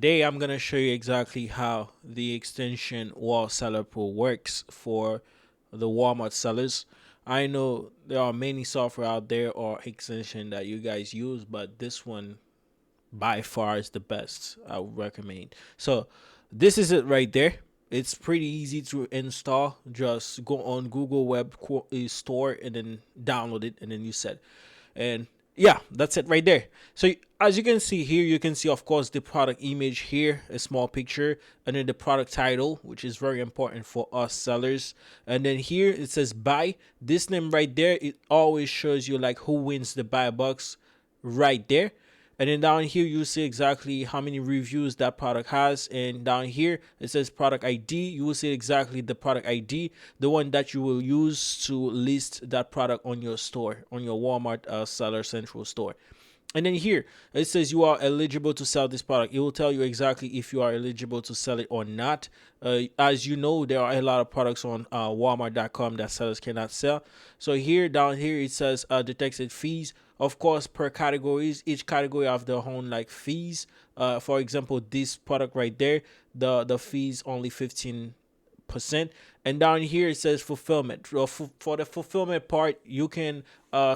Today I'm gonna show you exactly how the extension Walseller Pro works for the Walmart sellers. I know there are many software out there or extension that you guys use, but this one by far is the best I would recommend. So this is it right there. It's pretty easy to install. Just go on Google Web Store and then download it, and then you set. And yeah, that's it right there. So as you can see here, you can see of course the product image here, a small picture, and then the product title, which is very important for us sellers. And then here it says buy. This name right there, it always shows you like who wins the buy box right there. And then down here, you see exactly how many reviews that product has. And down here, it says product ID. You will see exactly the product ID, the one that you will use to list that product on your store, on your Walmart Seller Central store. And then here it says you are eligible to sell this product. It will tell you exactly if you are eligible to sell it or not. As you know, there are a lot of products on Walmart.com that sellers cannot sell. So here, down here, it says detected fees. Of course, per categories, each category have their own like fees. For example, this product right there, the fees only 15%. And down here it says fulfillment. For the fulfillment part, you can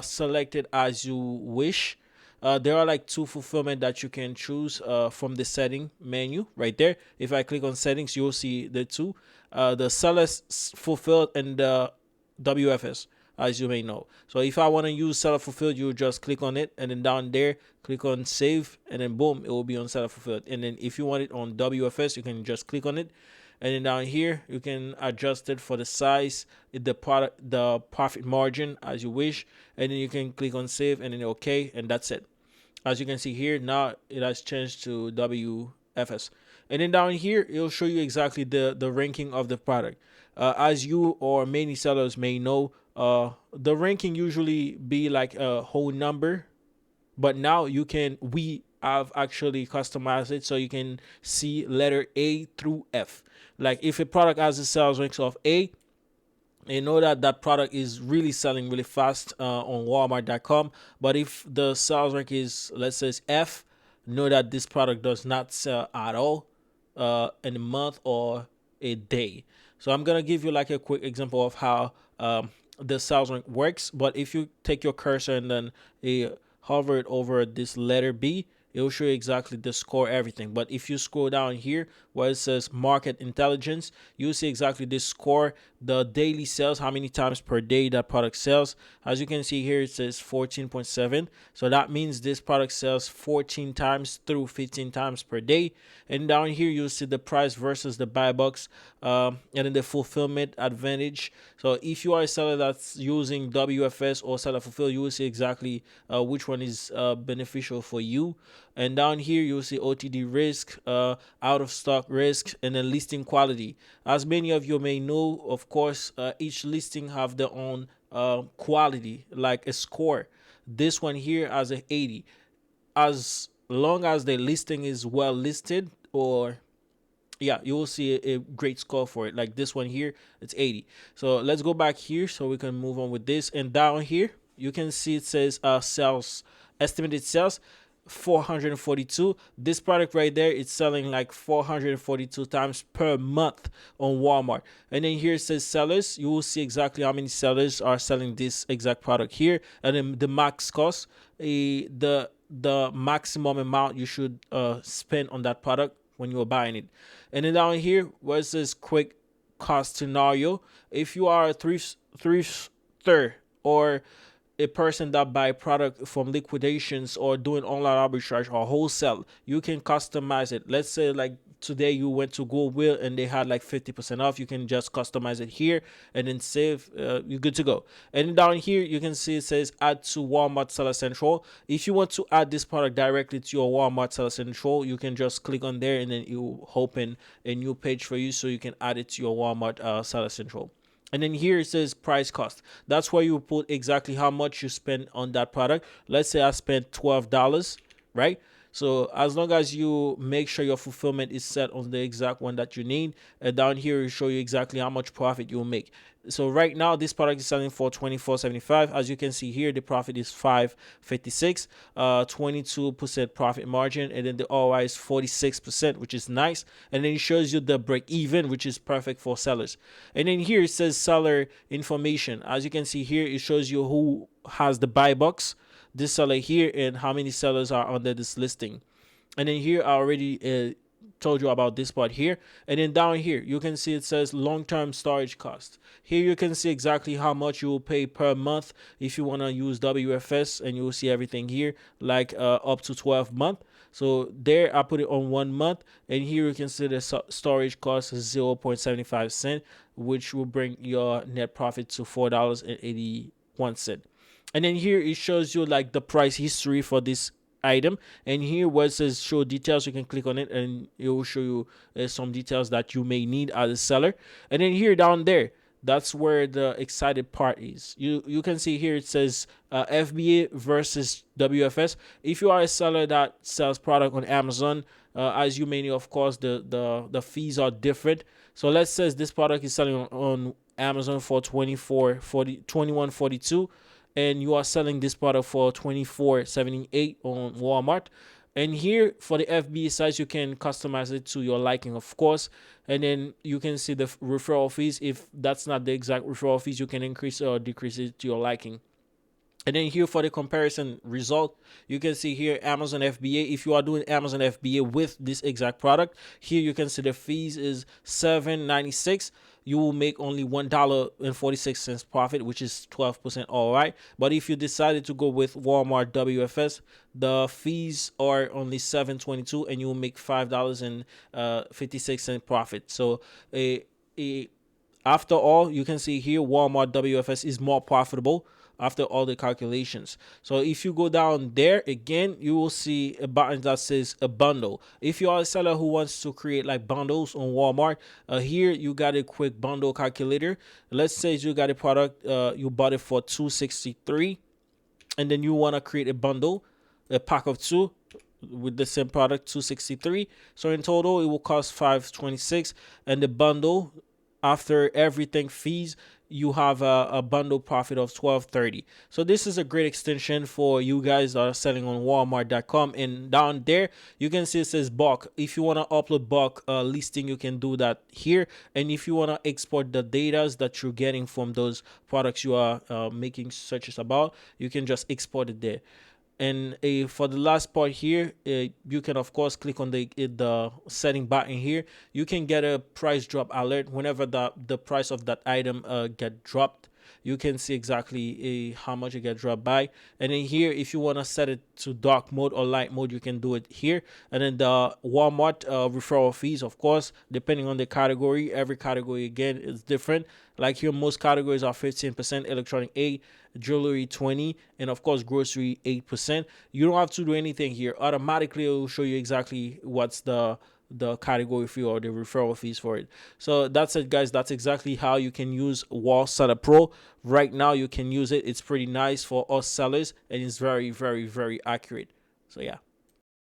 select it as you wish. There are like two fulfillment that you can choose from the setting menu right there. If I click on settings, you'll see the two, the sellers fulfilled and the WFS, as you may know. So if I want to use seller fulfilled, you just click on it, and then down there, click on save, and then boom, it will be on seller fulfilled. And then if you want it on WFS, you can just click on it. And then down here, you can adjust it for the size, the product, the profit margin as you wish. And then you can click on save and then okay, and that's it. As you can see here, now it has changed to WFS. And then down here, it'll show you exactly the ranking of the product. As you or many sellers may know, the ranking usually be like a whole number, but now we have actually customized it so you can see letter A through F. Like if a product has a sales rank of A, you know that that product is really selling really fast on walmart.com. But if the sales rank is, let's say, F, know that this product does not sell at all in a month or a day. So I'm gonna give you like a quick example of how the sales rank works. But if you take your cursor and then hover it over this letter B, it will show you exactly the score, everything. But if you scroll down here where it says market intelligence, you'll see exactly this score, the daily sales, how many times per day that product sells. As you can see here, it says 14.7. So that means this product sells 14 times through 15 times per day. And down here, you'll see the price versus the buy box, and then the fulfillment advantage. So if you are a seller that's using WFS or seller fulfill, you will see exactly which one is beneficial for you. And down here, you'll see OTD risk, out of stock risk, and then listing quality. As many of you may know, of course, each listing have their own quality, like a score. This one here has an 80. As long as the listing is well listed, or yeah, you will see a great score for it. Like this one here, it's 80. So let's go back here so we can move on with this. And down here, you can see it says sales, estimated sales 442. This product right there, it's selling like 442 times per month on Walmart. And then here it says sellers. You will see exactly how many sellers are selling this exact product here, and then the max cost, the maximum amount you should spend on that product when you're buying it. And then down here where it says quick cost scenario, if you are a thrifter or a person that buy product from liquidations or doing online arbitrage or wholesale, you can customize it. Let's say like today you went to Goodwill and they had like 50% off. You can just customize it here and then save. You're good to go. And down here you can see it says add to Walmart Seller Central. If you want to add this product directly to your Walmart Seller Central, you can just click on there and then it will open a new page for you so you can add it to your Walmart Seller Central. And then here it says price cost. That's where you put exactly how much you spend on that product. Let's say I spent $12, right? So as long as you make sure your fulfillment is set on the exact one that you need, down here will show you exactly how much profit you'll make. So right now this product is selling for $24.75. As you can see here, the profit is $5.56, 22% profit margin, and then the ROI is 46%, which is nice. And then it shows you the break even, which is perfect for sellers. And then here it says seller information. As you can see here, it shows you who has the buy box, this seller here, and how many sellers are under this listing. And then here I already told you about this part here. And then down here you can see it says long-term storage cost. Here you can see exactly how much you will pay per month if you want to use WFS, and you will see everything here, like up to 12 months. So there I put it on 1 month, and here you can see the storage cost is 0.75 cent, which will bring your net profit to $4.81. And then here it shows you like the price history for this item, and here where it says show details, you can click on it and it will show you some details that you may need as a seller. And then here down there, that's where the excited part is. You can see here it says FBA versus WFS. If you are a seller that sells product on Amazon, as you may know, of course, the fees are different. So let's say this product is selling on Amazon for $21.42, and you are selling this product for $24.78 on Walmart. And here for the FBA size, you can customize it to your liking, of course. And then you can see the referral fees. If that's not the exact referral fees, you can increase or decrease it to your liking. And then here for the comparison result, you can see here Amazon FBA. If you are doing Amazon FBA with this exact product, here you can see the fees is $7.96. You will make only $1.46 profit, which is 12% all right. But if you decided to go with Walmart WFS, the fees are only $7.22, and you will make $5.56 profit. So after all, you can see here Walmart WFS is more profitable after all the calculations. So if you go down there again, you will see a button that says a bundle. If you are a seller who wants to create like bundles on Walmart, here you got a quick bundle calculator. Let's say you got a product, you bought it for $2.63, and then you want to create a bundle, a pack of 2 with the same product, $2.63. So in total it will cost $5.26, and the bundle, after everything fees, you have a bundle profit of $12.30. So this is a great extension for you guys that are selling on Walmart.com. And down there you can see it says bulk. If you want to upload bulk listing, you can do that here. And if you want to export the data that you're getting from those products you are making searches about, you can just export it there. And for the last part here, you can of course click on the setting button here. You can get a price drop alert whenever the price of that item get dropped. You can see exactly how much it get dropped by. And then here, if you want to set it to dark mode or light mode, you can do it here. And then the Walmart referral fees, of course, depending on the category. Every category again is different. Like here, most categories are 15%, electronic 8%, jewelry 20%, and of course grocery 8%. You don't have to do anything here. Automatically it will show you exactly what's the category fee or the referral fees for it. So that's it, guys. That's exactly how you can use Walseller Pro. Right now you can use it. It's pretty nice for us sellers, and it's very, very, very accurate. So yeah.